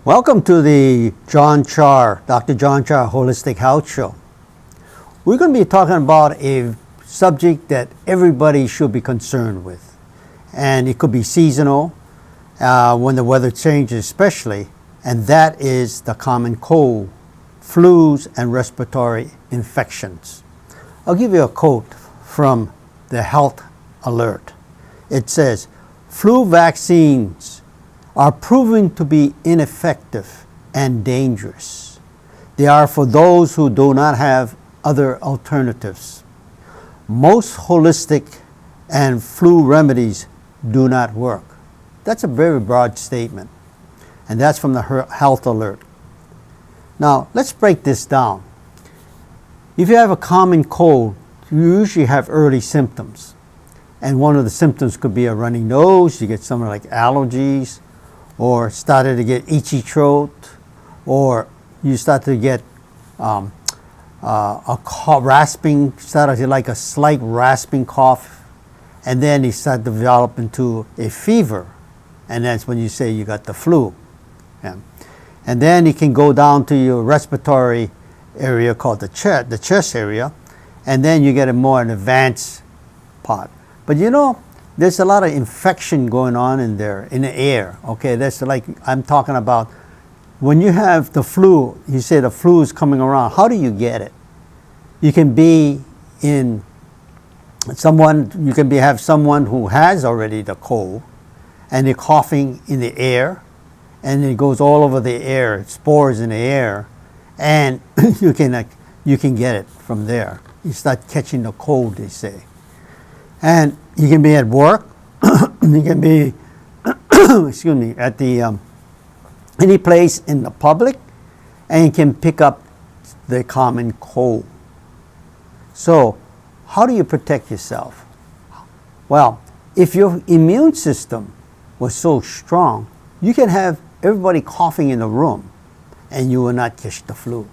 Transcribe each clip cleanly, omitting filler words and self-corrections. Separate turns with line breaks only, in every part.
Welcome to the Dr. John Char Holistic Health Show. We're going to be talking about a subject that everybody should be concerned with. And it could be seasonal, when the weather changes especially, and that is the common cold, flus, and respiratory infections. I'll give you a quote from the Health Alert. It says, "Flu vaccines are proven to be ineffective and dangerous. They are for those who do not have other alternatives. Most holistic and flu remedies do not work." That's a very broad statement, and that's from the Health Alert. Now, let's break this down. If you have a common cold, you usually have early symptoms. And one of the symptoms could be a runny nose, you get something like allergies, or started to get itchy throat, or you start to get rasping, started to like a slight rasping cough, and then you start to develop into a fever, and that's when you say you got the flu. Yeah. And then you can go down to your respiratory area called the chest area, and then you get a more advanced part. But you know, there's a lot of infection going on in there, in the air. Okay, that's like I'm talking about. When you have the flu, you say the flu is coming around. How do you get it? You can be in someone. You can have someone who has already the cold, and they're coughing in the air, and it goes all over the air, spores in the air, and you can get it from there. You start catching the cold, they say. And you can be at work, you can be, excuse me, at the any place in the public, and you can pick up the common cold. So, how do you protect yourself? Well, if your immune system was so strong, you can have everybody coughing in the room, and you will not catch the flu.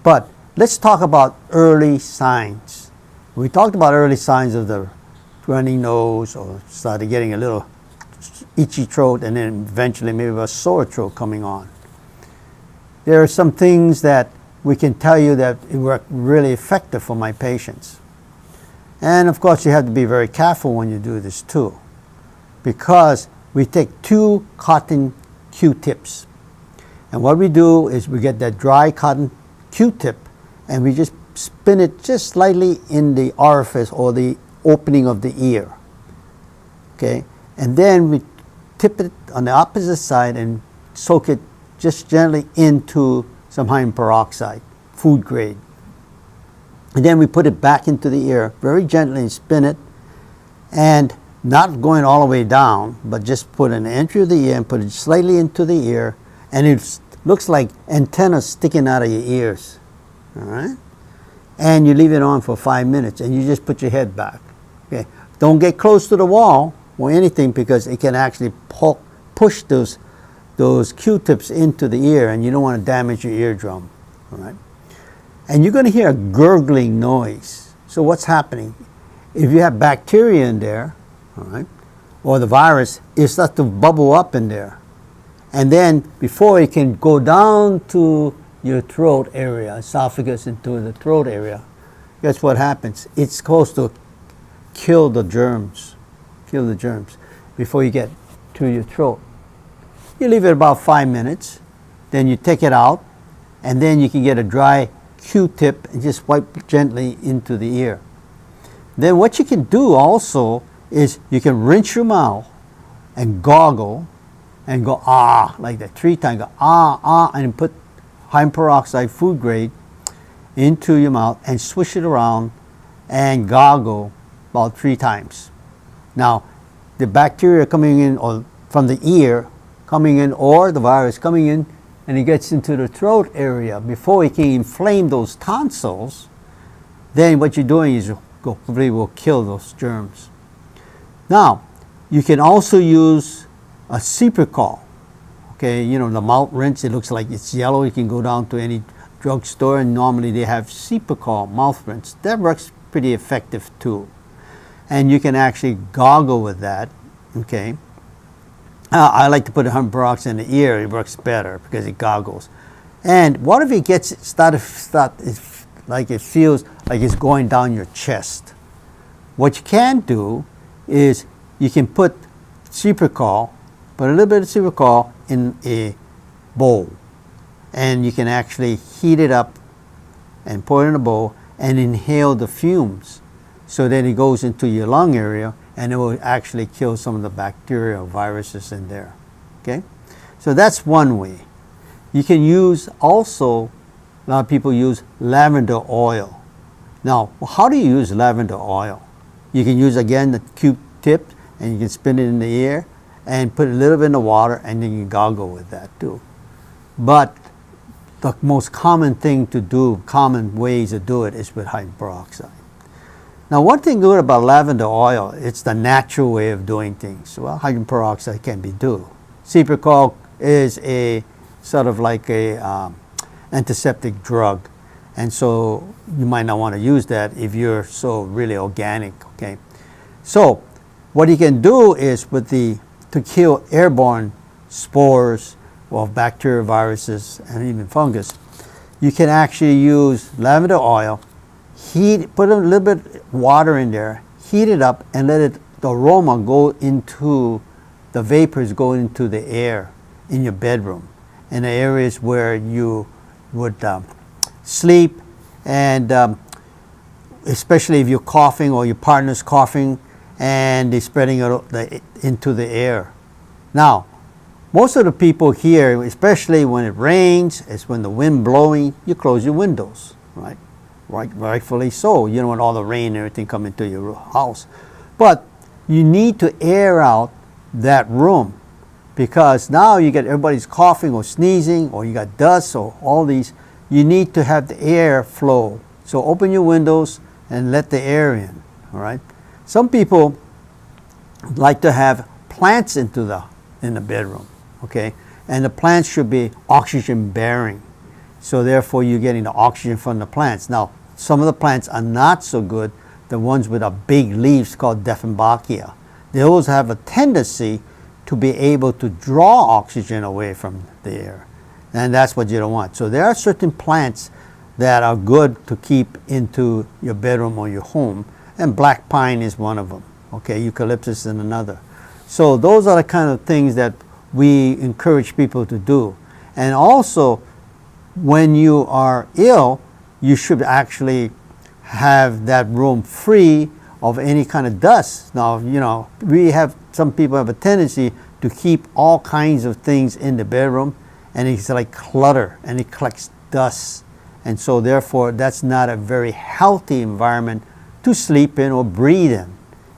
But let's talk about early signs. We talked about early signs of the runny nose, or started getting a little itchy throat, and then eventually maybe a sore throat coming on. There are some things that we can tell you that work really effective for my patients. And of course you have to be very careful when you do this too, because we take 2 cotton Q-tips. And what we do is we get that dry cotton Q-tip and we just spin it just slightly in the orifice or the opening of the ear. Okay, and then we tip it on the opposite side and soak it just gently into some hydrogen peroxide, food grade. And then we put it back into the ear very gently and spin it, and not going all the way down, but just put an entry of the ear and put it slightly into the ear, and it looks like antennas sticking out of your ears. All right? And you leave it on for 5 minutes, and you just put your head back. Okay, don't get close to the wall or anything, because it can actually push those Q-tips into the ear, and you don't want to damage your eardrum. All right, and you're going to hear a gurgling noise. So what's happening? If you have bacteria in there, all right, or the virus, it starts to bubble up in there, and then before it can go down to your throat area, esophagus into the throat area, guess what happens? It's supposed to kill the germs before you get to your throat. You leave it about 5 minutes, then you take it out, and then you can get a dry Q-tip and just wipe gently into the ear. Then what you can do also is you can rinse your mouth and gargle and go ah like that 3 times. Go ah, and put hydrogen peroxide, food grade, into your mouth and swish it around and gargle about 3 times. Now, the bacteria coming in, or from the ear coming in, or the virus coming in, and it gets into the throat area, before it can inflame those tonsils, then what you're doing is hopefully will kill those germs. Now, you can also use a Cipricol. Okay, you know, the mouth rinse, it looks like it's yellow. You can go down to any drugstore, and normally they have Cipricol mouth rinse. That works pretty effective too. And you can actually gargle with that, okay? I like to put hydrogen peroxide in the ear. It works better because it goggles. And what if it gets like it feels like it's going down your chest? What you can do is you can put Cipricol, put a little bit of Cipricol in a bowl, and you can actually heat it up and pour it in a bowl and inhale the fumes. So then it goes into your lung area and it will actually kill some of the bacteria or viruses in there. Okay? So that's one way. You can use also, a lot of people use lavender oil. Now, how do you use lavender oil? You can use, again, the Q-tip, and you can spin it in the air and put a little bit in the water, and then you gargle with that too. But the most common thing to do, common ways to do it, is with hydrogen peroxide. Now, one thing good about lavender oil, it's the natural way of doing things. Well, hydrogen peroxide can be do. Cipricol is a sort of like a antiseptic drug, and so you might not want to use that if you're so really organic. Okay, so what you can do is to kill airborne spores of bacteria, viruses, and even fungus, you can actually use lavender oil, put a little bit of water in there, heat it up, and let the aroma go into, the vapors go into the air in your bedroom, in the areas where you would sleep, and especially if you're coughing or your partner's coughing and they're spreading it into the air. Now, most of the people here, especially when it rains, it's when the wind blowing, you close your windows, right? Rightfully so. You don't want all the rain and everything coming to your house. But you need to air out that room, because now you get everybody's coughing or sneezing, or you got dust or all these. You need to have the air flow. So open your windows and let the air in, all right? Some people like to have plants in the bedroom, okay? And the plants should be oxygen bearing. So therefore you're getting the oxygen from the plants. Now, some of the plants are not so good. The ones with the big leaves called Dieffenbachia. Those have a tendency to be able to draw oxygen away from the air. And that's what you don't want. So there are certain plants that are good to keep into your bedroom or your home. And black pine is one of them. Okay, eucalyptus is another. So those are the kind of things that we encourage people to do. And also, when you are ill, you should actually have that room free of any kind of dust. Now, you know, some people have a tendency to keep all kinds of things in the bedroom, and it's like clutter, and it collects dust. And so therefore, that's not a very healthy environment to sleep in or breathe in.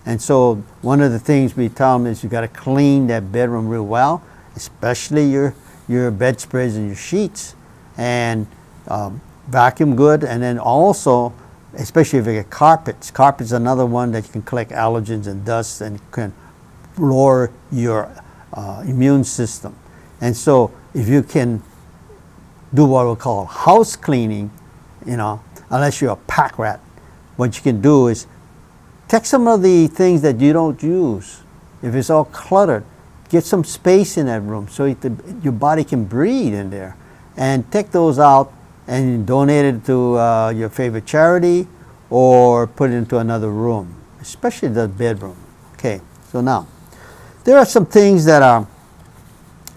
And so one of the things we tell them is you got to clean that bedroom real well, especially your bedspreads and your sheets, and vacuum good. And then also, especially if you get carpets. Carpets are another one that you can collect allergens and dust and can lower your immune system. And so if you can do what we call house cleaning, you know, unless you're a pack rat, what you can do is take some of the things that you don't use. If it's all cluttered, get some space in that room so your body can breathe in there. And take those out and donate it to your favorite charity, or put it into another room, especially the bedroom. Okay, so now, there are some things that are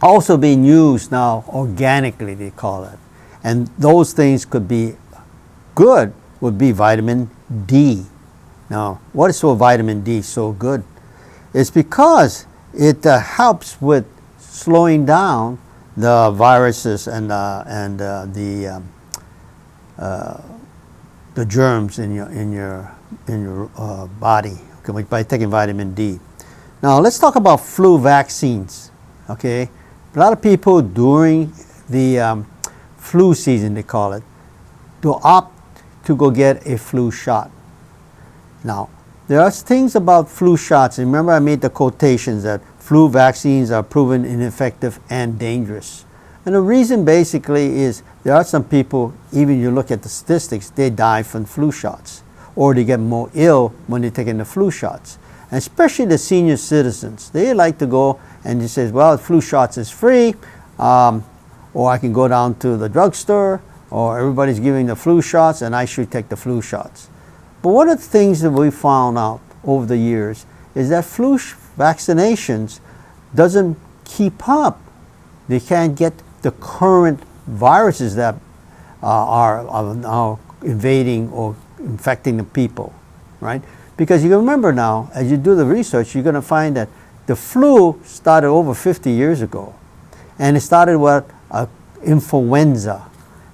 also being used now organically, they call it. And those things could be good, would be vitamin D. Now, what is vitamin D so good? It's because it helps with slowing down the viruses and the germs in your body, okay, by taking vitamin D. Now, let's talk about flu vaccines. Okay, a lot of people during the flu season, they call it, to opt to go get a flu shot. Now, there are things about flu shots. Remember, I made the quotations that flu vaccines are proven ineffective and dangerous. And the reason basically is there are some people, even you look at the statistics, they die from flu shots, or they get more ill when they're taking the flu shots. And especially the senior citizens, they like to go and he says, well, flu shots is free, or I can go down to the drugstore, or everybody's giving the flu shots and I should take the flu shots. But one of the things that we found out over the years is that flu vaccinations doesn't keep up. They can't get the current viruses that are now invading or infecting the people, right? Because you remember now, as you do the research, you're going to find that the flu started over 50 years ago. And it started with influenza.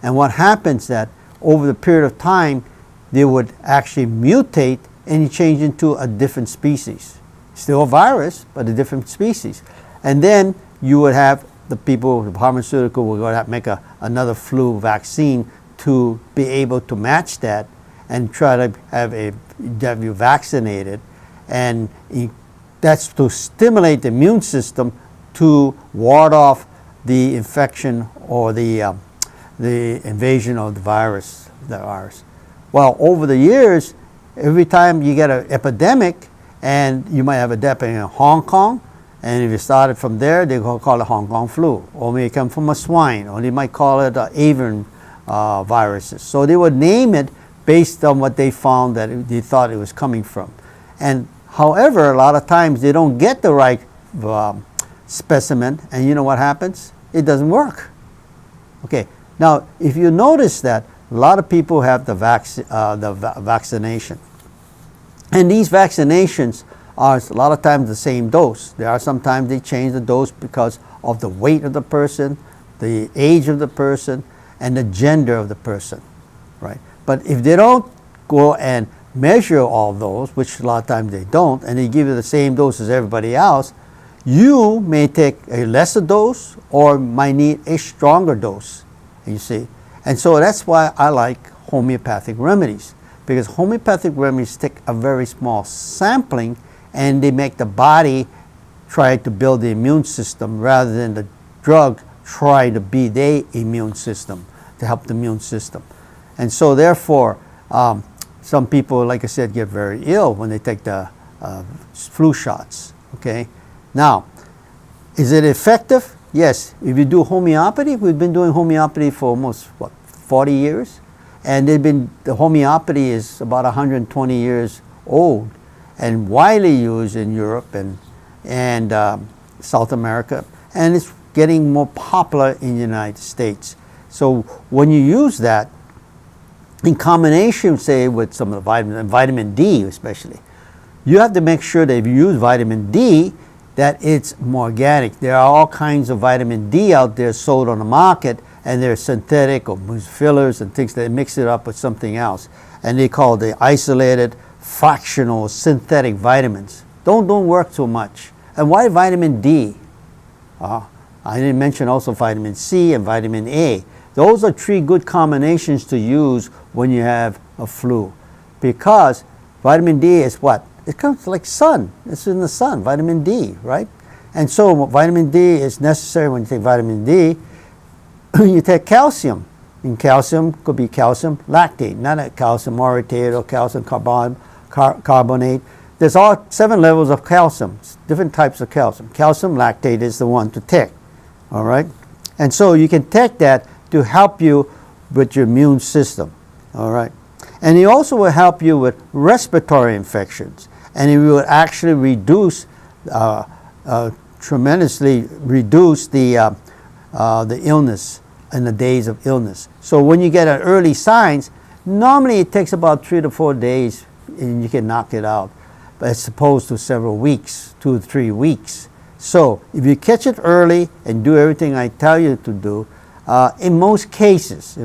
And what happens that over the period of time, they would actually mutate and change into a different species. Still a virus, but a different species. And then you would have the people, the pharmaceutical, will have to make another flu vaccine to be able to match that and try to have you vaccinated. And that's to stimulate the immune system to ward off the infection or the invasion of the virus. Well, over the years, every time you get an epidemic, and you might have a epidemic in Hong Kong, and if you started from there, they call it Hong Kong flu, or may come from a swine, or they might call it avian viruses. So they would name it based on what they found that they thought it was coming from. And however, a lot of times they don't get the right specimen, and you know what happens? It doesn't work. Okay. Now, if you notice that a lot of people have the vaccination, and these vaccinations are a lot of times the same dose. There are sometimes they change the dose because of the weight of the person, the age of the person, and the gender of the person, right? But if they don't go and measure all those, which a lot of times they don't, and they give you the same dose as everybody else, you may take a lesser dose or might need a stronger dose, you see. And so that's why I like homeopathic remedies, because homeopathic remedies take a very small sampling and they make the body try to build the immune system rather than the drug try to be the immune system, to help the immune system. And so therefore, some people, like I said, get very ill when they take the flu shots, okay? Now, is it effective? Yes. If you do homeopathy, we've been doing homeopathy for almost, 40 years? And the homeopathy is about 120 years old and widely used in Europe and South America. And it's getting more popular in the United States. So when you use that, in combination, say, with some of the vitamins, and vitamin D especially, you have to make sure that if you use vitamin D, that it's more organic. There are all kinds of vitamin D out there sold on the market, and they're synthetic or fillers and things that mix it up with something else. And they call the isolated, fractional, synthetic vitamins. Don't work so much. And why vitamin D? I didn't mention also vitamin C and vitamin A. Those are 3 good combinations to use when you have a flu. Because vitamin D is what? It comes like sun. It's in the sun, vitamin D, right? And so vitamin D is necessary when you take vitamin D. You take calcium. And calcium could be calcium lactate, not a calcium orotate or calcium carbonate. There's all 7 levels of calcium, different types of calcium. Calcium lactate is the one to take, all right? And so you can take that to help you with your immune system, all right? And it also will help you with respiratory infections. And it will actually reduce, tremendously reduce the illness and the days of illness. So when you get an early signs, normally it takes about 3 to 4 days and you can knock it out, as opposed to several weeks, 2 to 3 weeks. So if you catch it early and do everything I tell you to do, in most cases,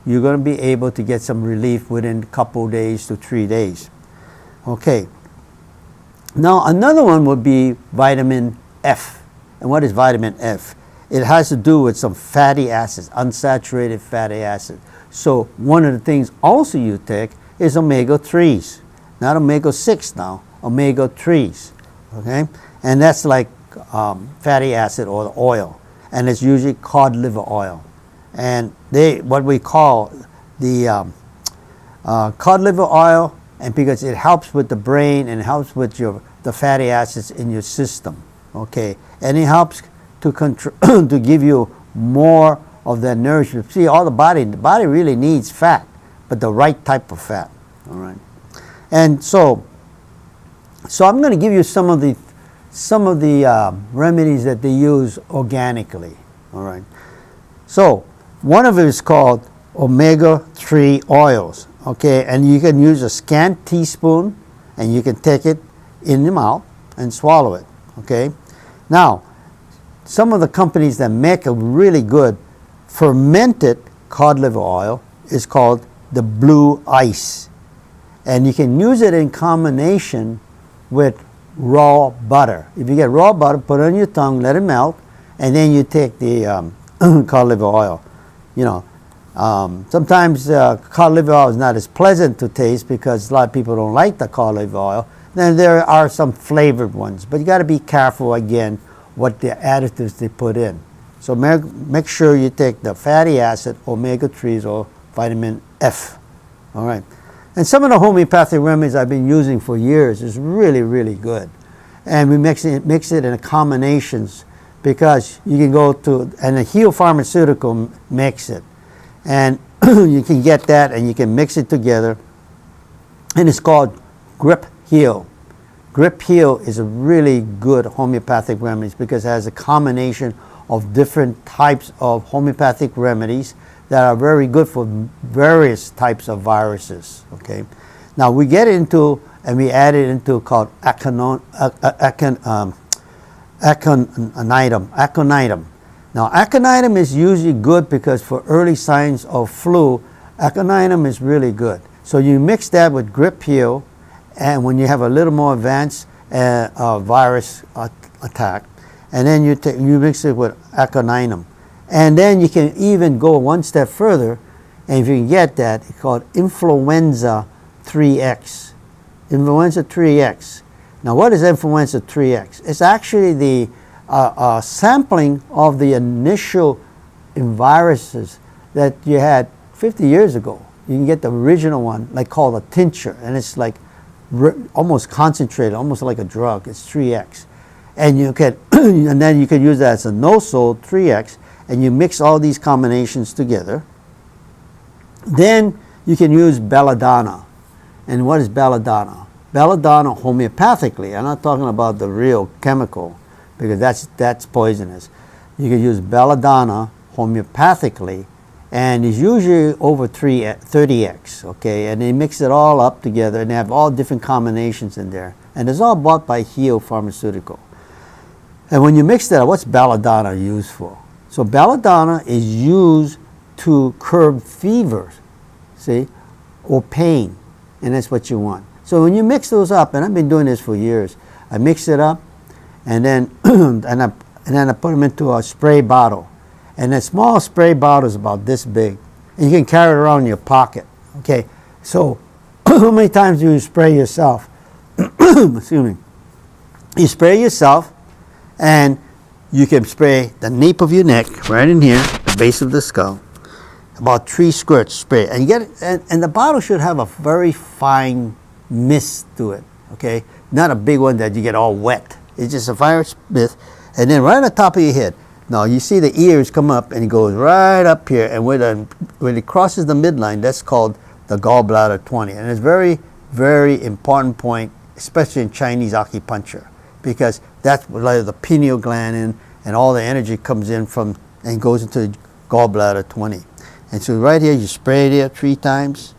you're going to be able to get some relief within a couple days to 3 days. Okay. Now another one would be vitamin F. And what is vitamin F? It has to do with some fatty acids, unsaturated fatty acids. So one of the things also you take is omega-3s. Not omega-6 now, omega-3s. Okay? And that's like fatty acid or oil. And it's usually cod liver oil. And what we call the cod liver oil, and because it helps with the brain and helps with the fatty acids in your system. okay, and it helps to control to give you more of that nourishment. See, the body really needs fat, but the right type of fat. All right, and so I'm going to give you some of the remedies that they use organically. All right, so one of it is called omega-3 oils. Okay, and you can use a scant teaspoon, and you can take it in the mouth and swallow it. Okay, now some of the companies that make a really good fermented cod liver oil is called the Blue Ice, and you can use it in combination with raw butter. If you get raw butter, put it on your tongue, let it melt, and then you take the cod liver oil. You know, sometimes cod liver oil is not as pleasant to taste because a lot of people don't like the cod liver oil. Then there are some flavored ones, but you got to be careful again what the additives they put in. So make sure you take the fatty acid, omega-3s, or vitamin F. All right. And some of the homeopathic remedies I've been using for years is really, really good. And we mix it in combinations because you can go to, and the Heal Pharmaceutical makes it. And you can get that and you can mix it together. And it's called Grip Heal. Grip Heal is a really good homeopathic remedies because it has a combination of different types of homeopathic remedies that are very good for various types of viruses. Okay, now we get into and we add it into called aconitum. Now aconitum is usually good because for early signs of flu, aconitum is really good. So you mix that with Grip Heal, and when you have a little more advanced virus attack, and then you mix it with aconitum. And then you can even go one step further, and if you can get that, it's called Influenza 3X. Influenza 3X. Now what is Influenza 3X? It's actually the sampling of the initial viruses that you had 50 years ago. You can get the original one, like called a tincture, and it's like almost concentrated, almost like a drug. It's 3X. And you can, and then you can use that as a no-sol 3X, and you mix all these combinations together. Then you can use belladonna. And what is belladonna? Belladonna homeopathically, I'm not talking about the real chemical, because that's poisonous. You can use belladonna homeopathically, and it's usually over 30X, okay? And they mix it all up together, and they have all different combinations in there. And it's all bought by Heal Pharmaceutical. And when you mix that, what's belladonna used for? So belladonna is used to curb fever, see, or pain, and that's what you want. So when you mix those up, and I've been doing this for years, I mix it up, and then and then I put them into a spray bottle, and a small spray bottle is about this big, and you can carry it around in your pocket. Okay, so how many times do you spray yourself? Excuse me. You spray yourself, and you can spray the nape of your neck, right in here, the base of the skull, about 3 squirts spray. And you get it, and the bottle should have a very fine mist to it, okay? Not a big one that you get all wet. It's just a fine mist, and then right on the top of your head. Now you see the ears come up, and it goes right up here, and when it crosses the midline, that's called the gallbladder 20. And it's very, very important point, especially in Chinese acupuncture, because that's where the pineal gland in, and all the energy comes in from and goes into the gallbladder 20. And so right here, you spray it here 3 times.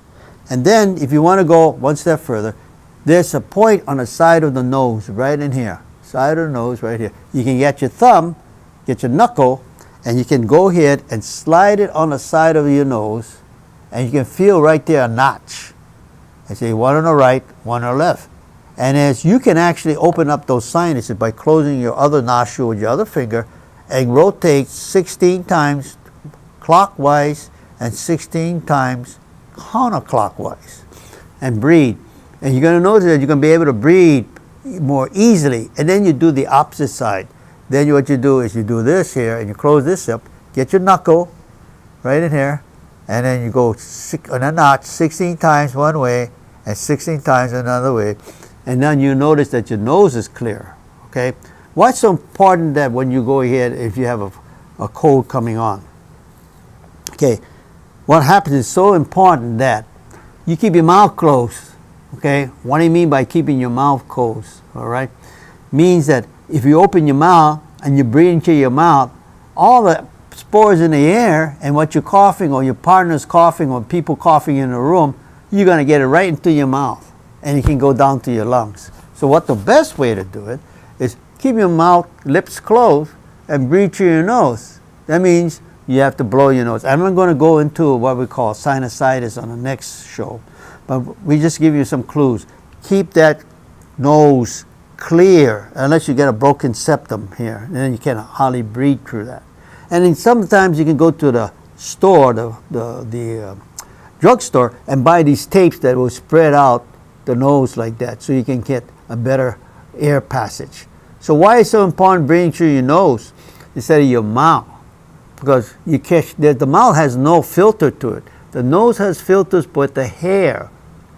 And then if you want to go one step further, there's a point on the side of the nose, right in here. Side of the nose, right here. You can get your thumb, get your knuckle, and you can go ahead and slide it on the side of your nose, and you can feel right there a notch. And say one on the right, one on the left. And as you can actually open up those sinuses by closing your other nostril with your other finger and rotate 16 times clockwise and 16 times counterclockwise. And breathe. And you're going to notice that you're going to be able to breathe more easily. And then you do the opposite side. Then what you do is you do this here and you close this up. Get your knuckle right in here. And then you go on a notch 16 times one way and 16 times another way. And then you notice that your nose is clear, okay? Why it's so important that when you go ahead, if you have a cold coming on? Okay, what happens is so important that you keep your mouth closed. Okay, what do you mean by keeping your mouth closed? All right, means that if you open your mouth and you breathe into your mouth, all the spores in the air and what you're coughing or your partner's coughing or people coughing in the room, you're going to get it right into your mouth and it can go down to your lungs. So what the best way to do it is keep your mouth, lips closed and breathe through your nose. That means you have to blow your nose. I'm not going to go into what we call sinusitis on the next show, but we just give you some clues. Keep that nose clear unless you get a broken septum here, and then you can hardly breathe through that. And then sometimes you can go to the store, the drugstore, and buy these tapes that will spread out the nose like that, so you can get a better air passage. So why is it so important breathing through your nose instead of your mouth? Because you catch the mouth has no filter to it. The nose has filters, but the hair,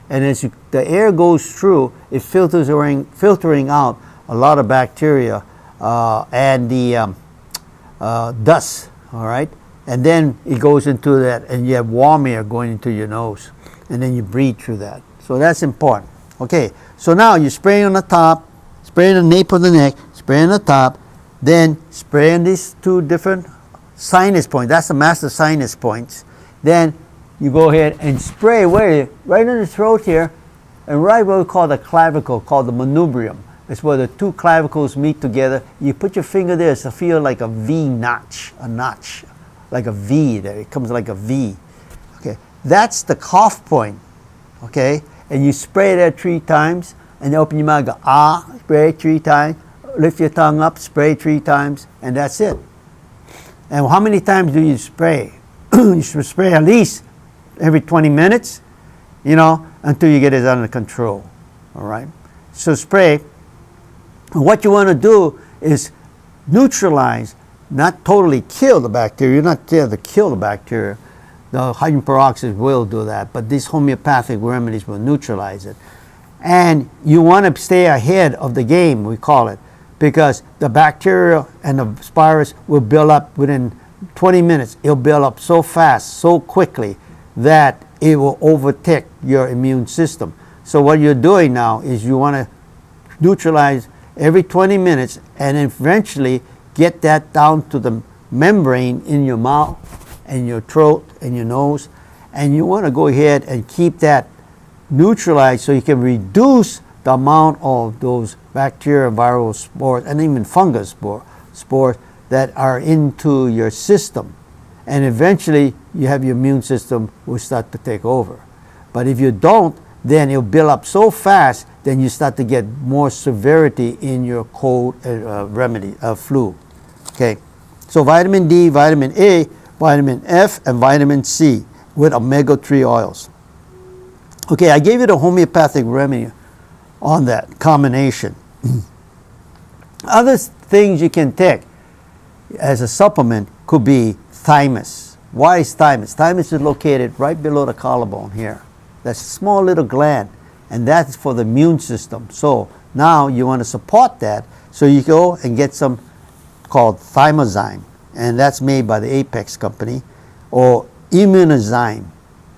and as the air goes through, it filtering out a lot of bacteria and the dust. All right, and then it goes into that, and you have warm air going into your nose, and then you breathe through that. So that's important. Okay, so now you spray on the top, spray on the nape of the neck, spray on the top, then spray on these two different sinus points. That's the master sinus points. Then you go ahead and spray right in the throat here, and right what we call the clavicle, called the manubrium. It's where the two clavicles meet together. You put your finger there, it's to feel like a V notch, like a V there. It comes like a V. Okay, that's the cough point. Okay, and you spray there 3 times, and you open your mouth, go ah, spray 3 times, lift your tongue up, spray 3 times, and that's it. And how many times do you spray? You should spray at least every 20 minutes, until you get it under control. All right. So spray. What you want to do is neutralize, not totally kill the bacteria. You're not there to kill the bacteria. The hydrogen peroxide will do that, but these homeopathic remedies will neutralize it. And you want to stay ahead of the game, we call it, because the bacteria and the virus will build up within 20 minutes. It'll build up so fast, so quickly, that it will overtake your immune system. So what you're doing now is you want to neutralize every 20 minutes and eventually get that down to the membrane in your mouth and your throat and your nose. And you want to go ahead and keep that neutralized so you can reduce the amount of those bacteria, viral spores, and even fungus spores that are into your system. And eventually you have your immune system will start to take over. But if you don't, then it'll build up so fast, then you start to get more severity in your cold flu. Okay, so vitamin D, vitamin A, vitamin F, and vitamin C with omega-3 oils. Okay, I gave you the homeopathic remedy on that combination. Other things you can take as a supplement could be thymus. Why is thymus? Thymus is located right below the collarbone here. That's a small little gland, and that's for the immune system. So now you want to support that, so you go and get some called thymozyme, and that's made by the Apex company, or immunozyme.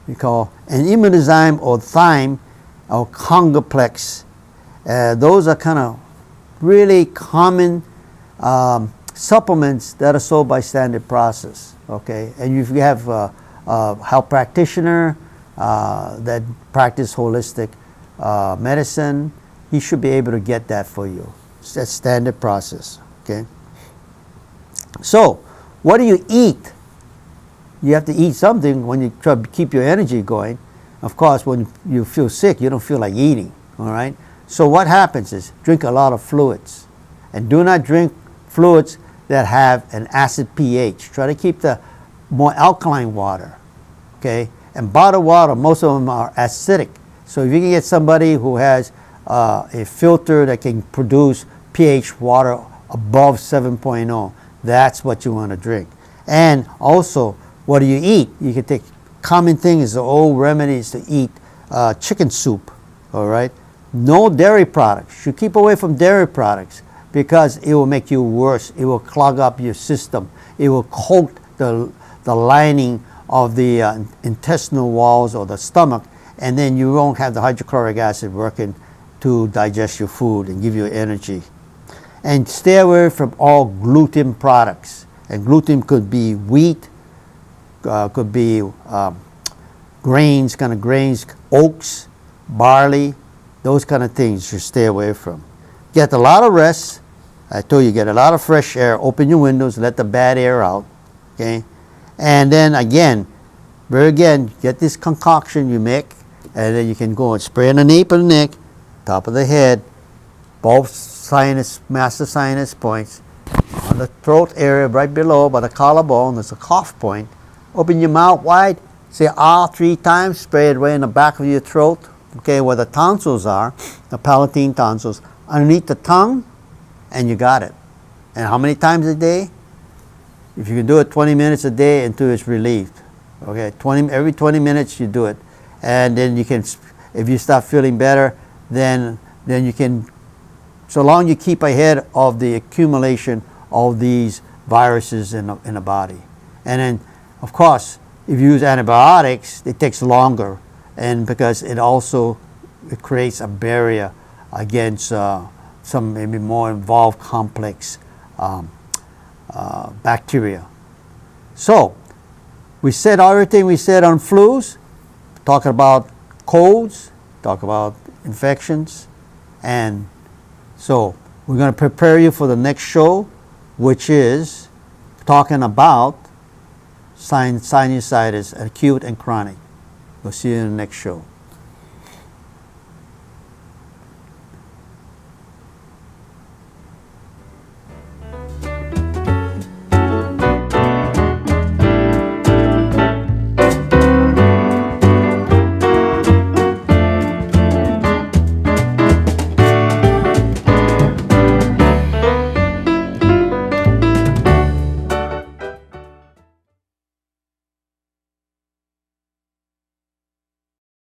We call an immunozyme or thyme or congoplex. Those are kind of really common supplements that are sold by Standard Process. Okay, and if you have a health practitioner that practice holistic medicine, he should be able to get that for you. That's Standard Process. Okay. So, what do you eat? You have to eat something when you try to keep your energy going. Of course, when you feel sick, you don't feel like eating. All right. So what happens is drink a lot of fluids, and do not drink fluids that have an acid pH. Try to keep the more alkaline water. Okay. And bottled water, most of them are acidic. So if you can get somebody who has a filter that can produce pH water above 7.0, that's what you want to drink. And also, what do you eat? You can take, common thing is the old remedy is to eat chicken soup. All right. No dairy products. You keep away from dairy products. because it will make you worse. It will clog up your system. It will coat the lining of the intestinal walls or the stomach, and then you won't have the hydrochloric acid working to digest your food and give you energy. And stay away from all gluten products. And gluten could be wheat, could be grains, oats, barley, those kind of things you stay away from. Get a lot of rest. I told you, get a lot of fresh air. Open your windows, let the bad air out. Okay? And then again, get this concoction you make, and then you can go and spray on the nape of the neck, top of the head, both master sinus points, on the throat area right below by the collarbone, there's a cough point. Open your mouth wide, say ah 3 times, spray it right in the back of your throat, okay, where the tonsils are, the palatine tonsils, underneath the tongue, and you got it. And how many times a day? If you can do it 20 minutes a day until it's relieved. Okay, every 20 minutes you do it. And then you can, if you start feeling better, then you can, so long you keep ahead of the accumulation of these viruses in the body. And then, of course, if you use antibiotics, it takes longer, and because it creates a barrier against some maybe more involved complex bacteria. So, we said everything we said on flus, talking about colds, talk about infections, and so we're going to prepare you for the next show, which is talking about sinusitis, acute and chronic. We'll see you in the next show.